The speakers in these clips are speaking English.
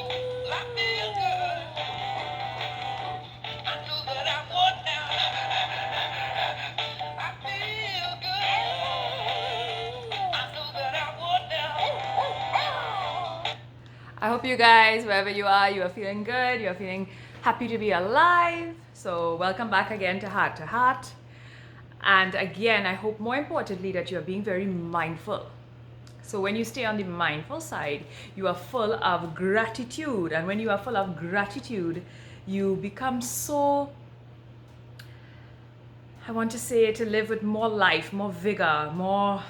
I feel good. I know that I'm what now. I feel good. I know that I'm what now. I hope you guys, wherever you are feeling good, you are feeling happy to be alive. So welcome back again to Heart to Heart. And again, I hope more importantly that you're being very mindful. So when you stay on the mindful side, you are full of gratitude. And when you are full of gratitude, you become so, I want to say, to live with more life, more vigor, more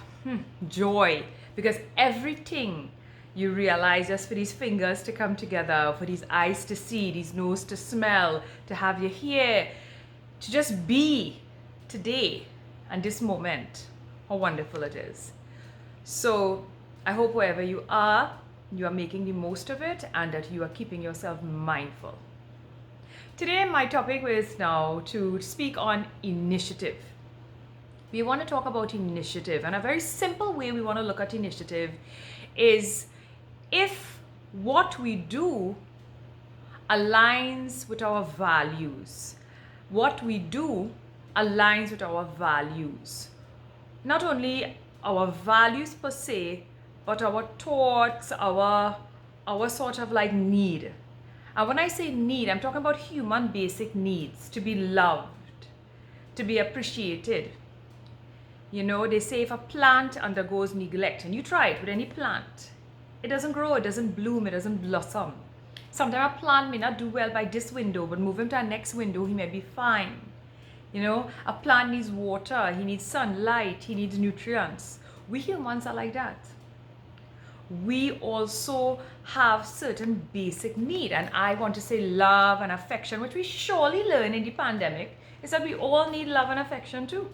joy. Because everything you realize, just for these fingers to come together, for these eyes to see, these nose to smell, to have you here, to just be today and this moment, how wonderful it is. So I hope wherever you are making the most of it and that you are keeping yourself mindful. Today, my topic is now to speak on initiative. We want to talk about initiative, and a very simple way we want to look at initiative is if what we do aligns with our values. What we do aligns with our values. Not only our values per se, but our thoughts, our sort of like need. And when I say need, I'm talking about human basic needs: to be loved, to be appreciated. You know, they say if a plant undergoes neglect, and you try it with any plant, it doesn't grow, it doesn't bloom, it doesn't blossom. Sometimes a plant may not do well by this window, but move him to our next window, he may be fine. You know, a plant needs water, he needs sunlight, he needs nutrients. We humans are like that. We also have certain basic need, and I want to say love and affection, which we surely learn in the pandemic, is that we all need love and affection too.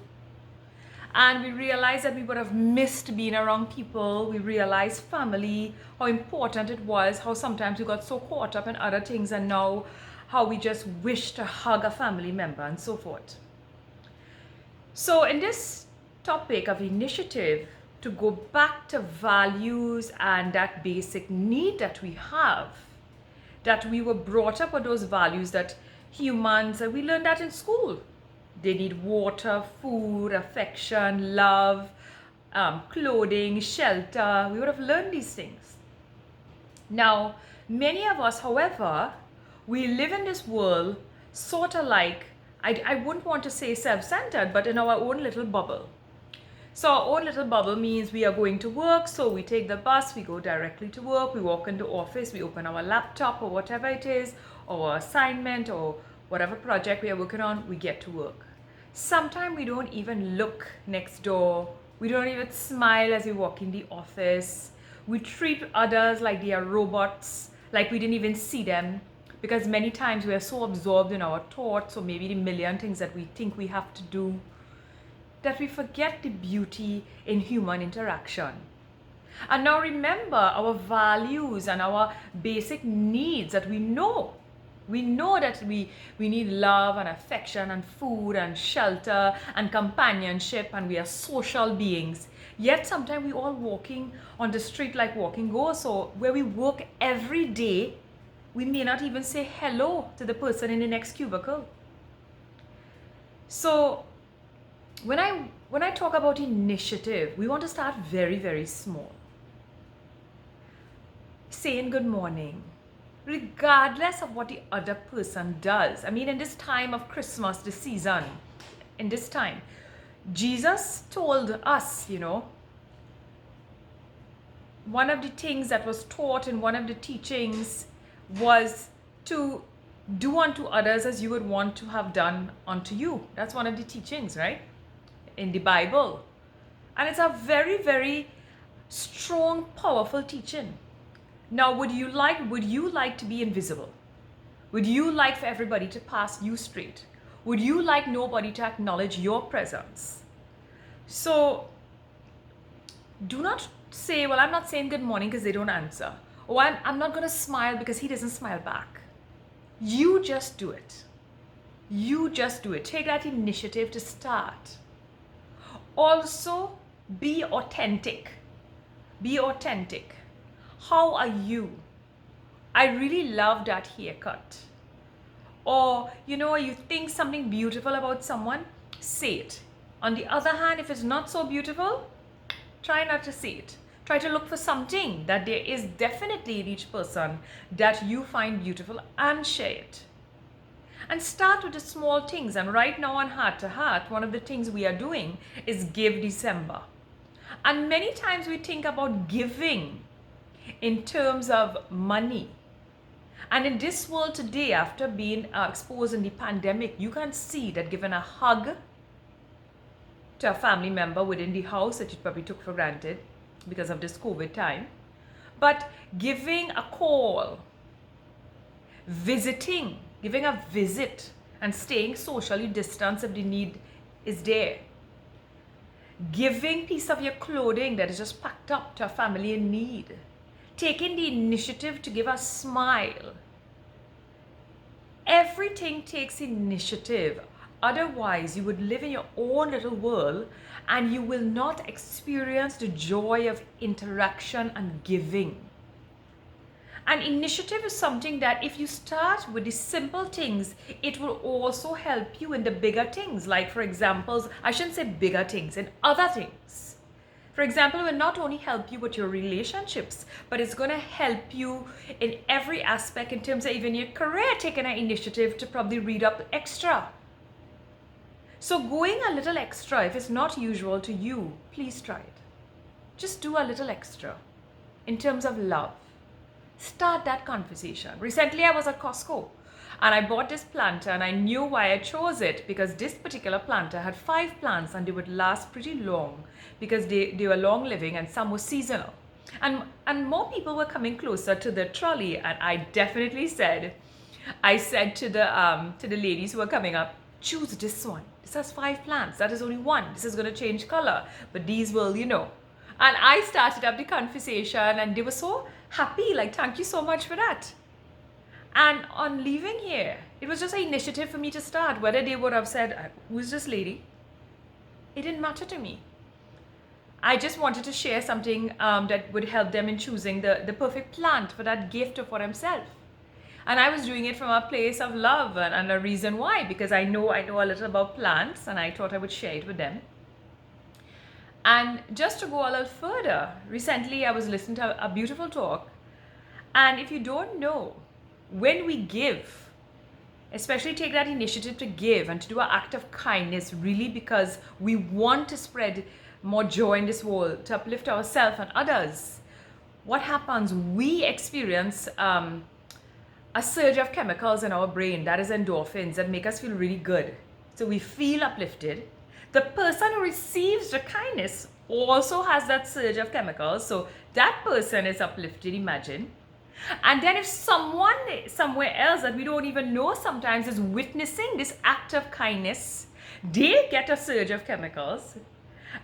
And we realized that we would have missed being around people. We realized family, how important it was, how sometimes we got so caught up in other things, and now how we just wish to hug a family member and so forth. So in this topic of initiative, to go back to values and that basic need that we have, that we were brought up with those values, that humans, we learned that in school. They need water, food, affection, love, clothing, shelter. We would have learned these things. Now, many of us, however, we live in this world sort of like, I wouldn't want to say self-centered, but in our own little bubble. So our own little bubble means we are going to work, so we take the bus, we go directly to work, we walk into office, we open our laptop or whatever it is, or assignment or whatever project we are working on, we get to work. Sometimes we don't even look next door. We don't even smile as we walk in the office. We treat others like they are robots, like we didn't even see them, because many times we are so absorbed in our thoughts, or maybe the million things that we think we have to do, that we forget the beauty in human interaction. And now remember, our values and our basic needs that we know that we need love and affection and food and shelter and companionship, and we are social beings. Yet sometimes we all walking on the street like walking ghosts, or where we work every day, we may not even say hello to the person in the next cubicle. So when I talk about initiative, we want to start very, very small. Saying good morning, regardless of what the other person does. I mean, in this time of Christmas, this season, in this time, Jesus told us, you know, one of the things that was taught in one of the teachings was to do unto others as you would want to have done unto you. That's one of the teachings, right? In the Bible. And it's a very, very strong, powerful teaching. Now, would you like to be invisible? Would you like for everybody to pass you straight? Would you like nobody to acknowledge your presence? So do not say, well, I'm not saying good morning because they don't answer. Or I'm not going to smile because he doesn't smile back. You just do it. You just do it. Take that initiative to start. Also, be authentic. Be authentic. How are you? I really love that haircut. Or, you think something beautiful about someone, say it. On the other hand, if it's not so beautiful, try not to say it. Try to look for something that there is definitely in each person that you find beautiful and share it. And start with the small things. And right now on Heart to Heart, one of the things we are doing is Give December. And many times we think about giving in terms of money. And in this world today, after being exposed in the pandemic, you can see that giving a hug to a family member within the house that you probably took for granted because of this COVID time, but giving a call, visiting, giving a visit, and staying socially distanced if the need is there. Giving piece of your clothing that is just packed up to a family in need. Taking the initiative to give a smile. Everything takes initiative. Otherwise, you would live in your own little world and you will not experience the joy of interaction and giving. And initiative is something that if you start with the simple things, it will also help you in the bigger things. Like, for example, I shouldn't say bigger things, in other things. For example, it will not only help you with your relationships, but it's going to help you in every aspect in terms of even your career, taking an initiative to probably read up extra. So going a little extra, if it's not usual to you, please try it. Just do a little extra in terms of love. Start that conversation. Recently, I was at Costco and I bought this planter and I knew why I chose it because this particular planter had 5 plants and they would last pretty long because they were long living and some were seasonal. And more people were coming closer to the trolley and I definitely said to the ladies who were coming up, choose this one. This has 5 plants. That is only one. This is going to change color, but these will, And I started up the conversation and they were so happy, like, thank you so much for that. And on leaving here, it was just an initiative for me to start. Whether they would have said, who's this lady? It didn't matter to me. I just wanted to share something that would help them in choosing the perfect plant for that gift or for themselves. And I was doing it from a place of love and a reason why, because I know a little about plants and I thought I would share it with them. And just to go a little further, recently I was listening to a beautiful talk. And if you don't know, when we give, especially take that initiative to give and to do an act of kindness, really because we want to spread more joy in this world, to uplift ourselves and others, what happens? We experience a surge of chemicals in our brain, that is endorphins, that make us feel really good. So we feel uplifted. The person who receives the kindness also has that surge of chemicals. So that person is uplifted, imagine. And then if someone somewhere else that we don't even know sometimes is witnessing this act of kindness, they get a surge of chemicals.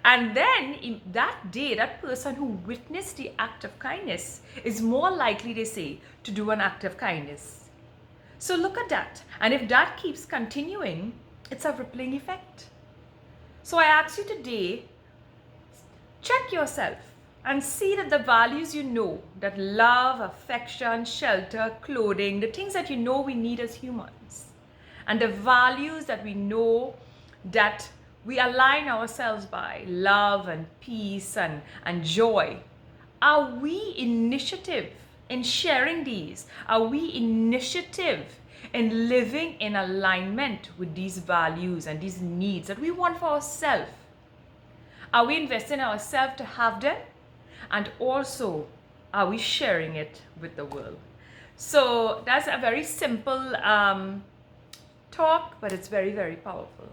And then in that day, that person who witnessed the act of kindness is more likely, they say, to do an act of kindness. So look at that. And if that keeps continuing, it's a rippling effect. So I ask you today, check yourself and see that the values you know, that love, affection, shelter, clothing, the things that you know we need as humans, and the values that we know that we align ourselves by, love and peace and joy. Are we initiative in sharing these? Are we initiative in living in alignment with these values and these needs that we want for ourselves? Are we investing in ourselves to have them? And also, are we sharing it with the world? So that's a very simple talk, but it's very, very powerful.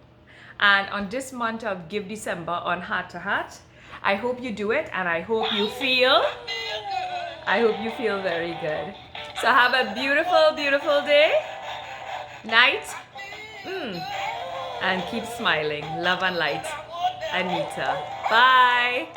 And on this month of Give December on Heart to Heart, I hope you do it and I hope you feel very good. So have a beautiful, beautiful day, night, and keep smiling. Love and light. Anita. Bye.